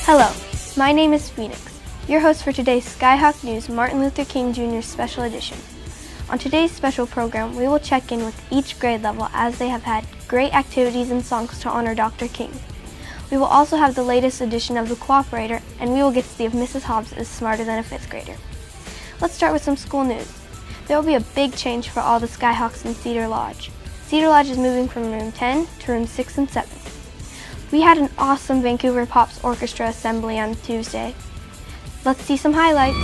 Hello, my name is Phoenix, your host for today's Skyhawk News Martin Luther King Jr. Special Edition. On today's special program, we will check in with each grade level as they have had great activities and songs to honor Dr. King. We will also have the latest edition of The Cooperator, and we will get to see if Mrs. Hobbs is smarter than a 5th grader. Let's start with some school news. There will be a big change for all the Skyhawks in Cedar Lodge. Cedar Lodge is moving from room 10 to room 6 and 7. We had an awesome Vancouver Pops Orchestra assembly on Tuesday. Let's see some highlights.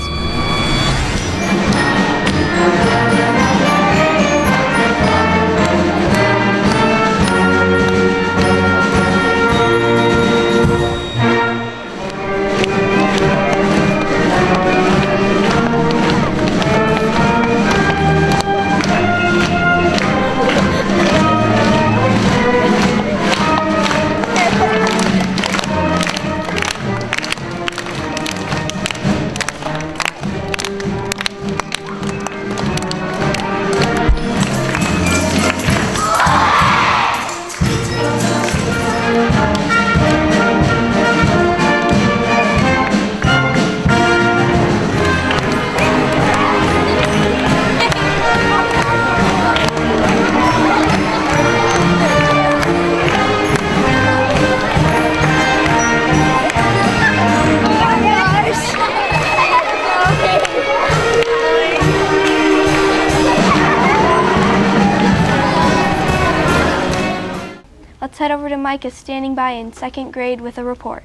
Let's head over to Micah standing by in 2nd grade with a report.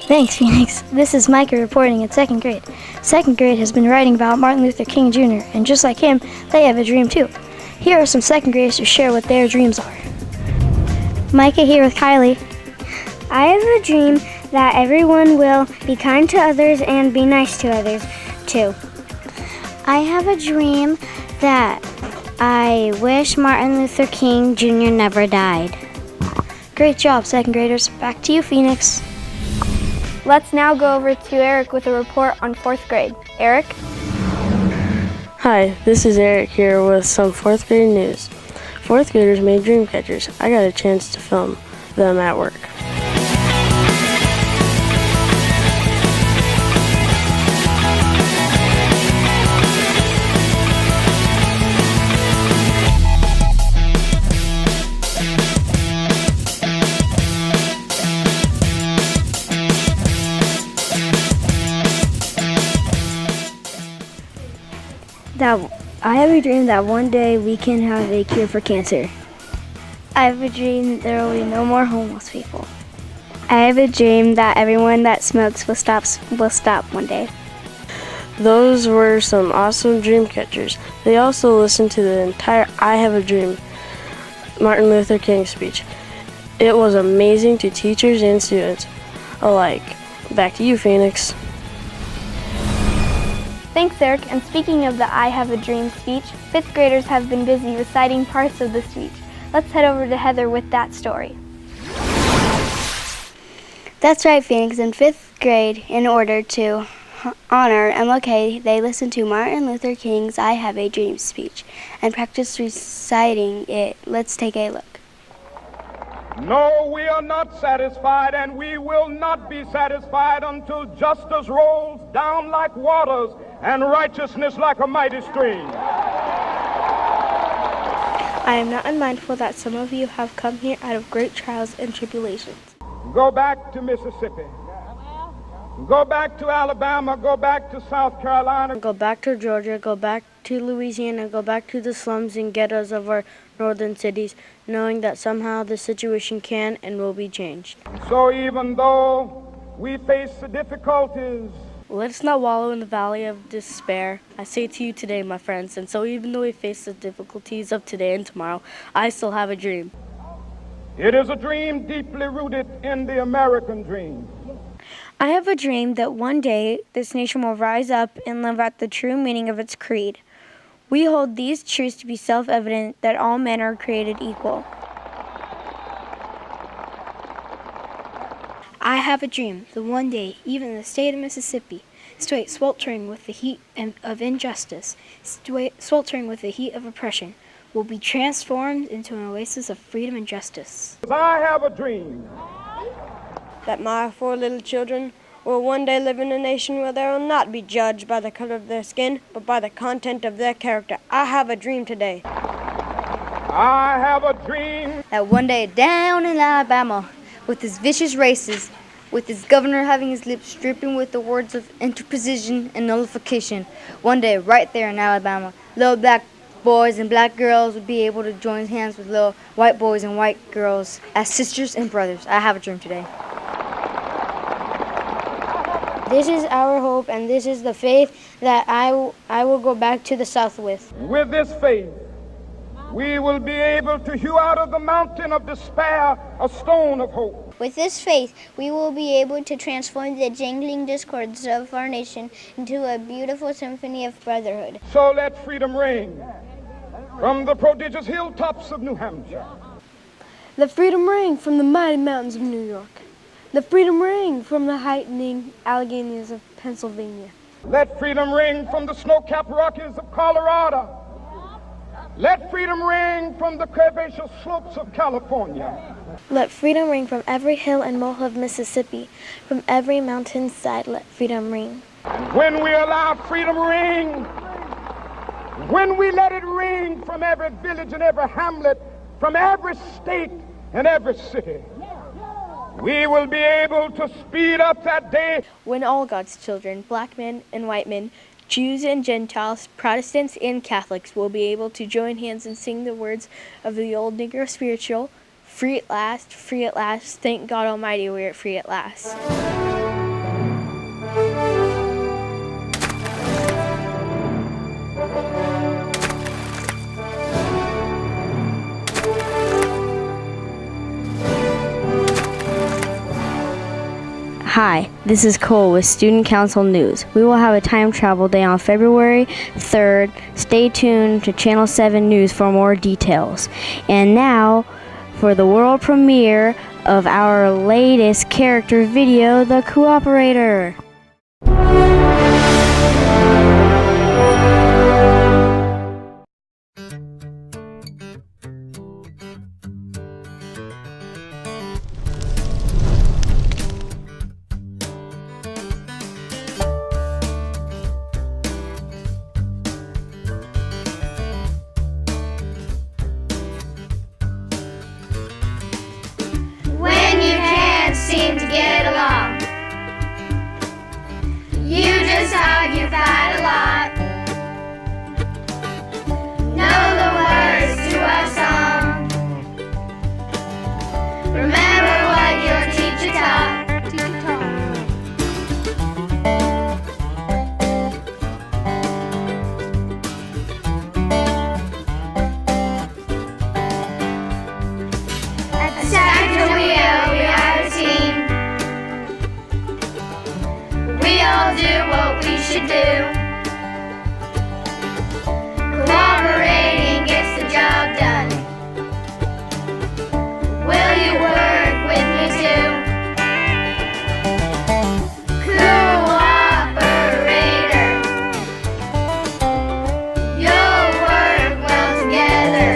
Thanks, Phoenix. This is Micah reporting in 2nd grade. 2nd grade has been writing about Martin Luther King Jr., and just like him, they have a dream too. Here are some 2nd graders to share what their dreams are. Micah here with Kylie. I have a dream that everyone will be kind to others and be nice to others too. I have a dream that I wish Martin Luther King Jr. never died. Great job, 2nd graders. Back to you, Phoenix. Let's now go over to Eric with a report on 4th grade. Eric? Hi, this is Eric here with some 4th grade news. 4th graders made dream catchers. I got a chance to film them at work. I have a dream that one day we can have a cure for cancer. I have a dream that there will be no more homeless people. I have a dream that everyone that smokes will stop one day. Those were some awesome dream catchers. They also listened to the entire I Have a Dream Martin Luther King speech. It was amazing to teachers and students alike. Back to you, Phoenix. Thanks, Eric. And speaking of the I Have a Dream speech, 5th graders have been busy reciting parts of the speech. Let's head over to Heather with that story. That's right, Phoenix. In 5th grade, in order to honor MLK, they listened to Martin Luther King's I Have a Dream speech and practiced reciting it. Let's take a look. No, we are not satisfied, and we will not be satisfied until justice rolls down like waters and righteousness like a mighty stream. I am not unmindful that some of you have come here out of great trials and tribulations. Go back to Mississippi. Go back to Alabama. Go back to South Carolina. Go back to Georgia, go back to Louisiana, go back to the slums and ghettos of our northern cities, knowing that somehow the situation can and will be changed. So even though we face the difficulties, let us not wallow in the valley of despair. I say to you today, my friends, and so even though we face the difficulties of today and tomorrow, I still have a dream. it is a dream deeply rooted in the American dream. I have a dream that one day this nation will rise up and live out the true meaning of its creed. We hold these truths to be self-evident that all men are created equal. I have a dream that one day, even the state of Mississippi, sweltering with the heat of injustice, sweltering with the heat of oppression, will be transformed into an oasis of freedom and justice. I have a dream that my 4 little children will one day live in a nation where they will not be judged by the color of their skin, but by the content of their character. I have a dream today. I have a dream that one day down in Alabama, with his vicious races, with his governor having his lips dripping with the words of interposition and nullification, one day right there in Alabama, little black boys and black girls would be able to join hands with little white boys and white girls as sisters and brothers. I have a dream today. This is our hope, and this is the faith that I will go back to the South with. With this faith, we will be able to hew out of the mountain of despair a stone of hope. With this faith, we will be able to transform the jangling discords of our nation into a beautiful symphony of brotherhood. So let freedom ring from the prodigious hilltops of New Hampshire. Let freedom ring from the mighty mountains of New York. Let freedom ring from the heightening Alleghenies of Pennsylvania. Let freedom ring from the snow-capped Rockies of Colorado. Let freedom ring from the curvaceous slopes of California. Let freedom ring from every hill and molehill of Mississippi. From every mountainside, let freedom ring. And when we allow freedom ring, when we let it ring from every village and every hamlet, from every state and every city, we will be able to speed up that day when all God's children, black men and white men, Jews and Gentiles, Protestants and Catholics, will be able to join hands and sing the words of the old Negro spiritual, free at last, thank God Almighty we're free at last. Hi, this is Cole with Student Council News. We will have a time travel day on February 3rd. Stay tuned to Channel 7 News for more details. And now, for the world premiere of our latest character video, The Cooperator. When you can't seem to get along, you just argue, fight a lot. Know the words to our song. Remember what your teacher taught. Attack the wheel, we are a team. We all do what we should do. Cooperating gets the job done. Will you work with me too? Cooperator. You'll work well together.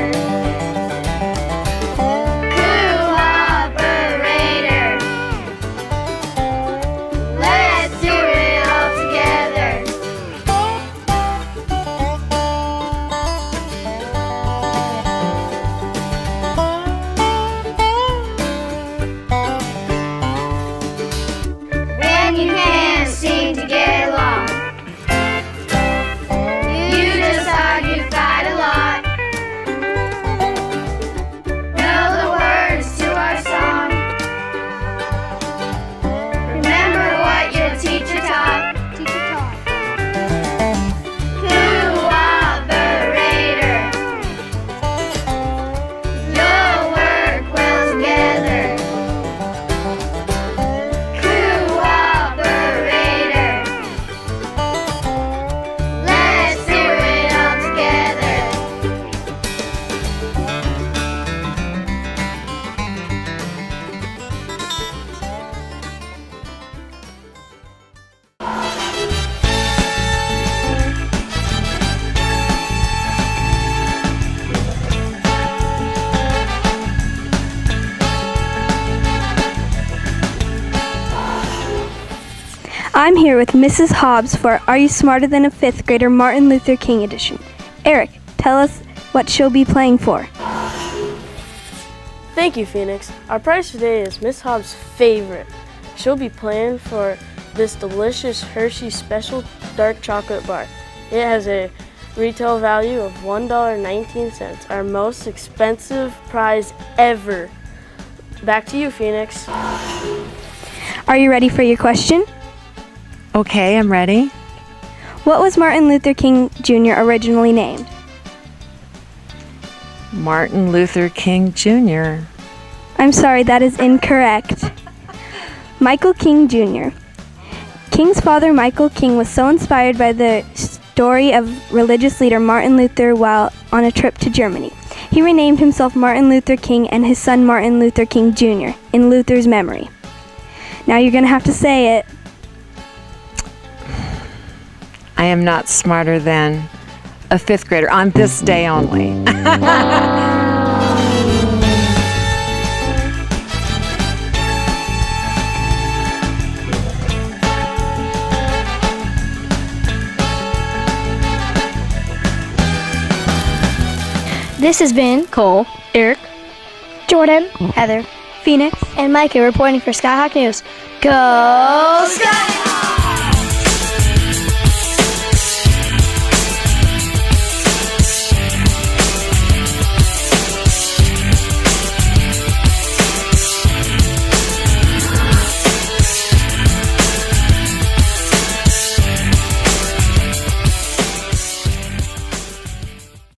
Cooperator. Let's do it all together. When you can't seem to get along, you just argue, fight a lot. Know the words to our song. Remember what your teacher taught. Cooperator. You'll work well together. Cooperator. I'm here with Mrs. Hobbs for Are You Smarter Than a Fifth Grader Martin Luther King edition. Eric, tell us what she'll be playing for. Thank you, Phoenix. Our prize today is Miss Hobbs' favorite. She'll be playing for this delicious Hershey Special Dark Chocolate Bar. It has a retail value of $1.19, our most expensive prize ever. Back to you, Phoenix. Are you ready for your question? Okay, I'm ready. What was Martin Luther King Jr. originally named? Martin Luther King Jr. I'm sorry, that is incorrect. Michael King Jr. King's father, Michael King, was so inspired by the story of religious leader Martin Luther while on a trip to Germany. He renamed himself Martin Luther King and his son Martin Luther King Jr. in Luther's memory. Now you're going to have to say it. I am not smarter than a fifth grader on this day only. This has been Cole, Eric, Jordan, Heather, Phoenix, and Micah reporting for Skyhawk News. Go Skyhawk!